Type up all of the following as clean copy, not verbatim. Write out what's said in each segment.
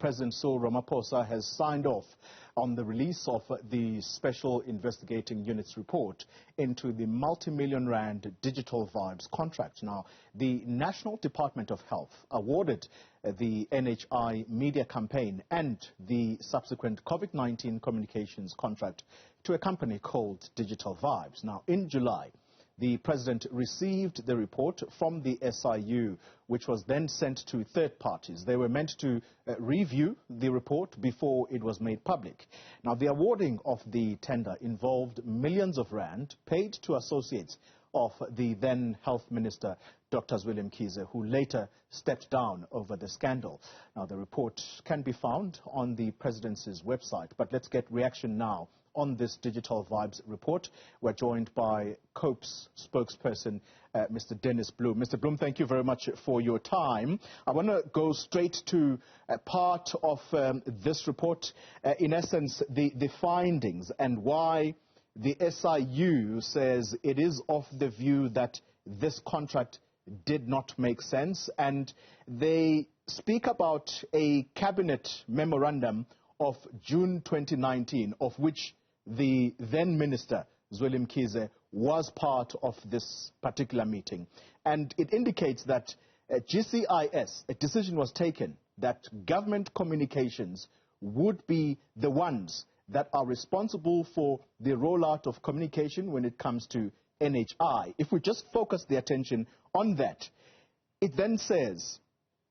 President Cyril Ramaphosa has signed off on the release of the Special Investigating Unit's report into the multi-million rand Digital Vibes contract. Now, the National Department of Health awarded the NHI media campaign and the subsequent COVID-19 communications contract to a company called Digital Vibes. Now, in July, the President received the report from the SIU, which was then sent to third parties. They were meant to review the report before it was made public. Now, the awarding of the tender involved millions of rand paid to associates of the then Health Minister, Dr. Zweli Mkhize, who later stepped down over the scandal. Now, the report can be found on the Presidency's website, but let's get reaction now on this Digital Vibes report. We're joined by COPE's spokesperson, Mr. Bloem. Mr. Bloem, thank you very much for your time. I want to go straight to part of this report, in essence, the findings and why the SIU says it is of the view that this contract did not make sense, and they speak about a cabinet memorandum of June 2019, of which the then Minister, Zweli Mkhize, was part of this particular meeting. And it indicates that GCIS, a decision was taken that government communications would be the ones that are responsible for the rollout of communication when it comes to NHI. If we just focus the attention on that, it then says,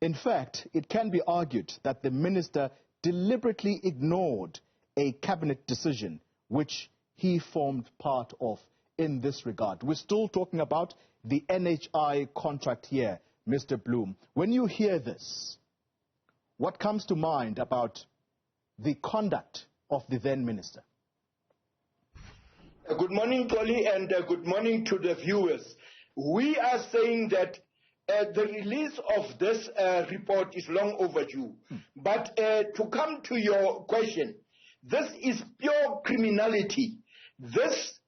in fact, it can be argued that the minister deliberately ignored a cabinet decision which he formed part of in this regard. We're still talking about the NHI contract here, Mr. Bloem. When you hear this, what comes to mind about the conduct of the then minister? Good morning, Tolly, and good morning to the viewers. We are saying that the release of this report is long overdue. But to come to your question, this is pure criminality. This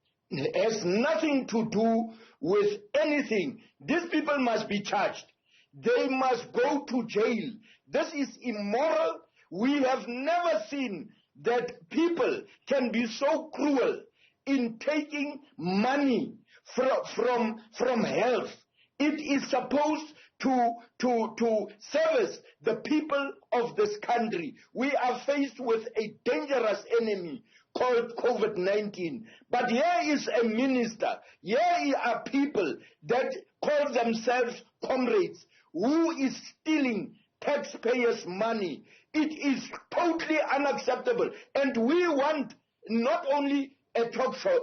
has nothing to do with anything. These people must be charged. They must go to jail. This is immoral. We have never seen that people can be so cruel in taking money from health. It is supposed to service the people of this country. We are faced with a dangerous enemy called COVID-19. But here is a minister, here are people that call themselves comrades, who is stealing taxpayers' money. It is totally unacceptable. And we want not only a talk show,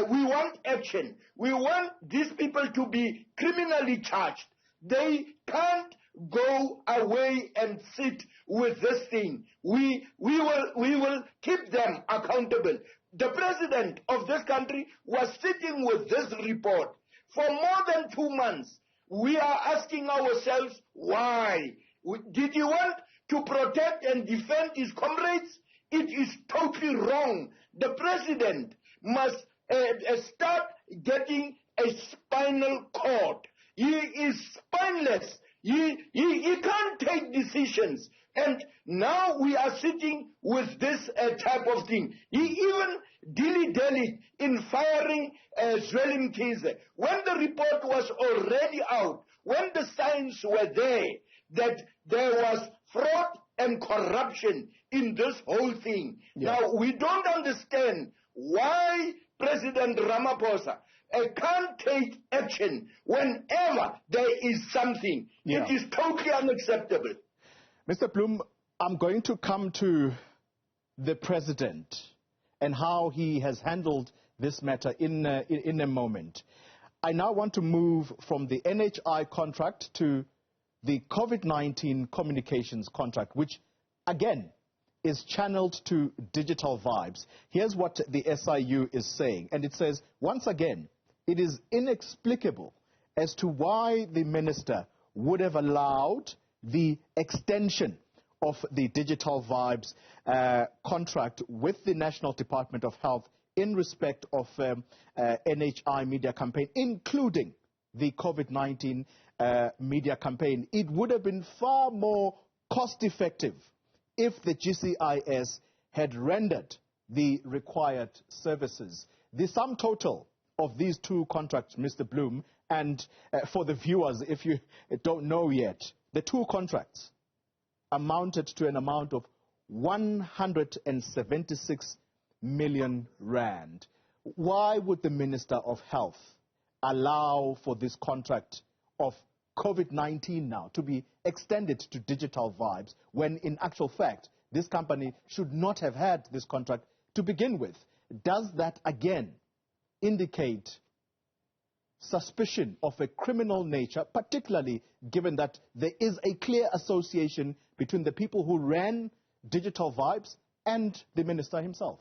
we want action. We want these people to be criminally charged. They can't go away and sit with this thing. We will keep them accountable. The president of this country was sitting with this report for more than 2 months. We are asking ourselves, why? Did he want to protect and defend his comrades? It is totally wrong. The president must start getting a spinal cord. He is spineless. He can't take decisions. And now we are sitting with this type of thing. He even dilly-dallied in firing Zweli Mkhize. When the report was already out, when the signs were there that there was fraud and corruption in this whole thing. Yeah. Now, we don't understand why President Ramaphosa can't take action whenever there is something. Yeah. It is totally unacceptable. Mr. Bloem, I'm going to come to the president and how he has handled this matter in a moment. I now want to move from the NHI contract to the COVID-19 communications contract, which, again, is channeled to Digital Vibes. Here's what the SIU is saying, and it says, once again, it is inexplicable as to why the minister would have allowed the extension of the Digital Vibes contract with the National Department of Health in respect of NHI media campaign, including the COVID-19 media campaign. It would have been far more cost-effective if the GCIS had rendered the required services. The sum total of these two contracts, Mr. Bloem, and for the viewers, if you don't know yet, the two contracts amounted to an amount of 176 million rand. Why would the Minister of Health allow for this contract of COVID-19 now to be extended to Digital Vibes when in actual fact this company should not have had this contract to begin with? Does that again indicate suspicion of a criminal nature, particularly given that there is a clear association between the people who ran Digital Vibes and the minister himself?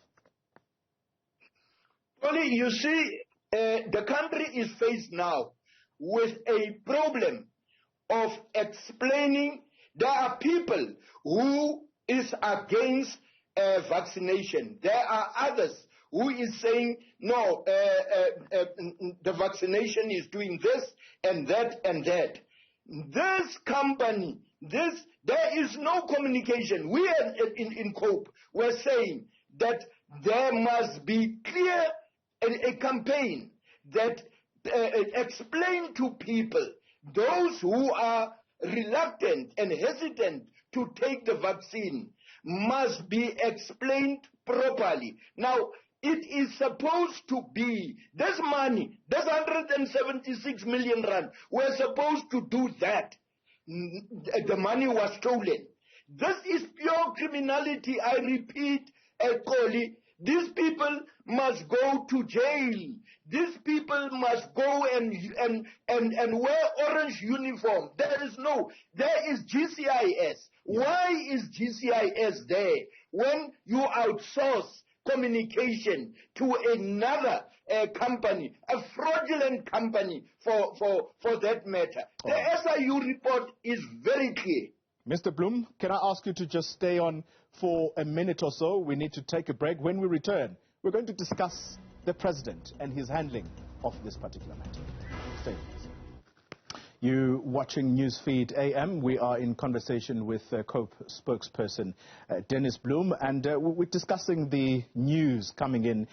Only you see, the country is faced now with a problem of explaining. There are people who is against vaccination. There are others who is saying, no, the vaccination is doing this and that and that. This company, there is no communication. We in COPE were saying that there must be clear a campaign that explain to people, those who are reluctant and hesitant to take the vaccine, must be explained properly. Now, it is supposed to be, this money, this 176 million rand, we're supposed to do that. The money was stolen. This is pure criminality. I repeat, Koli, these people must go to jail. These people must go and wear orange uniform. There is GCIS. Why is GCIS there when you outsource communication to another company, a fraudulent company for that matter? The SIU report is very clear. Mr. Bloem, can I ask you to just stay on for a minute or so? We need to take a break. When we return, we're going to discuss the president and his handling of this particular matter. Stay with us. You watching Newsfeed AM. We are in conversation with COPE spokesperson Dennis Bloem, and we're discussing the news coming in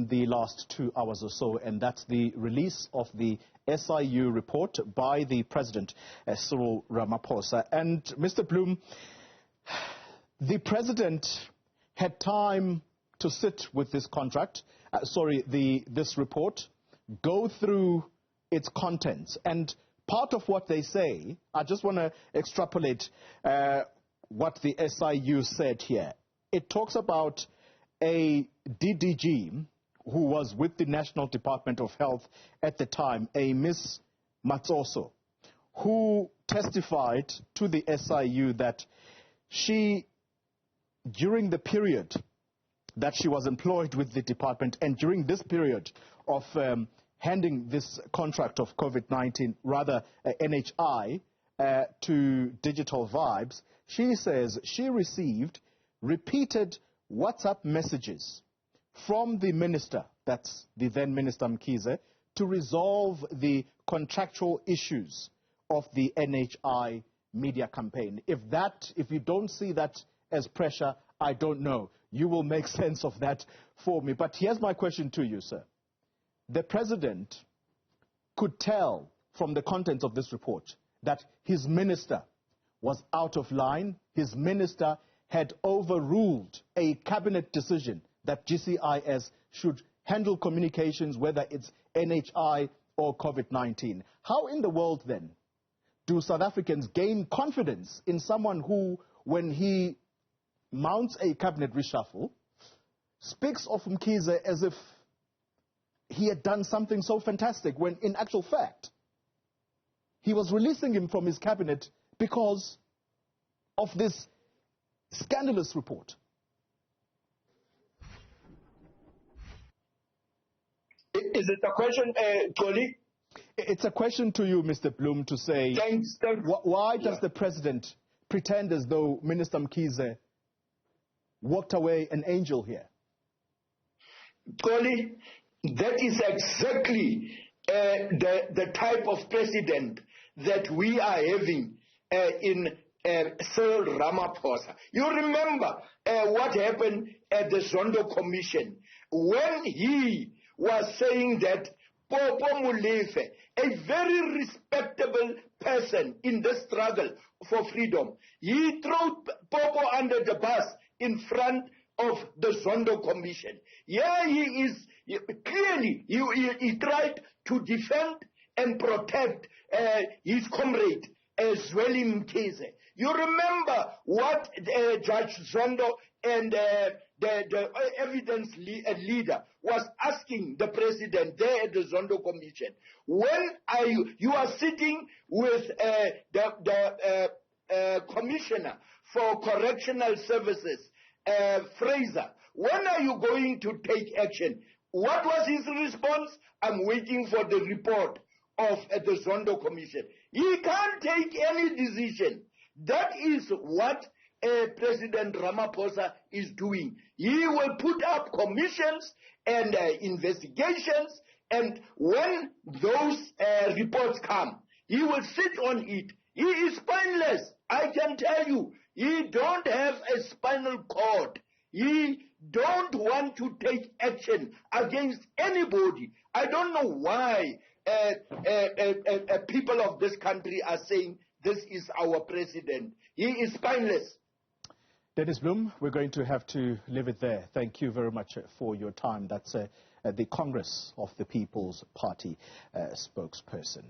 the last 2 hours or so, and that's the release of the SIU report by the President, Cyril Ramaphosa. And Mr. Bloem, the President had time to sit with this this report, go through its contents. And part of what they say, I just want to extrapolate what the SIU said here. It talks about a DDG who was with the National Department of Health at the time, a Miss Matsoso, who testified to the SIU that she, during the period that she was employed with the department and during this period of handing this contract of COVID-19, rather NHI, to Digital Vibes, she says she received repeated WhatsApp messages from the minister, that's the then Minister Misuse, to resolve the contractual issues of the NHI media campaign. If you don't see that as pressure, I don't know. You will make sense of that for me. But here's my question to you, sir. The President could tell from the contents of this report that his minister was out of line. His minister had overruled a cabinet decision that GCIS should handle communications, whether it's NHI or COVID-19. How in the world, then, do South Africans gain confidence in someone who, when he mounts a cabinet reshuffle, speaks of Misuse as if he had done something so fantastic, when in actual fact, he was releasing him from his cabinet because of this scandalous report? Is it a question, Tony? It's a question to you, Mr. Bloem, to say, Thanks. Why does the President pretend as though Minister Misuse walked away an angel here? Tony, that is exactly the type of president that we are having in Cyril Ramaphosa. You remember what happened at the Zondo Commission when he was saying that Popo Molefe, a very respectable person in the struggle for freedom, he threw Popo under the bus in front of the Zondo Commission. Yeah, he tried to defend and protect his comrade, Zweli Mkhize. You remember what Judge Zondo and the evidence leader was asking the president there at the Zondo Commission. When are you are sitting with the Commissioner for Correctional Services, Fraser, when are you going to take action? What was his response? I'm waiting for the report of the Zondo Commission. He can't take any decision. That is what President Ramaphosa is doing. He will put up commissions and investigations, and when those reports come, he will sit on it. He is spineless. I can tell you, he don't have a spinal cord. He don't want to take action against anybody. I don't know why people of this country are saying this is our president. He is spineless. Dennis Bloem, we're going to have to leave it there. Thank you very much for your time. That's the Congress of the People's Party spokesperson.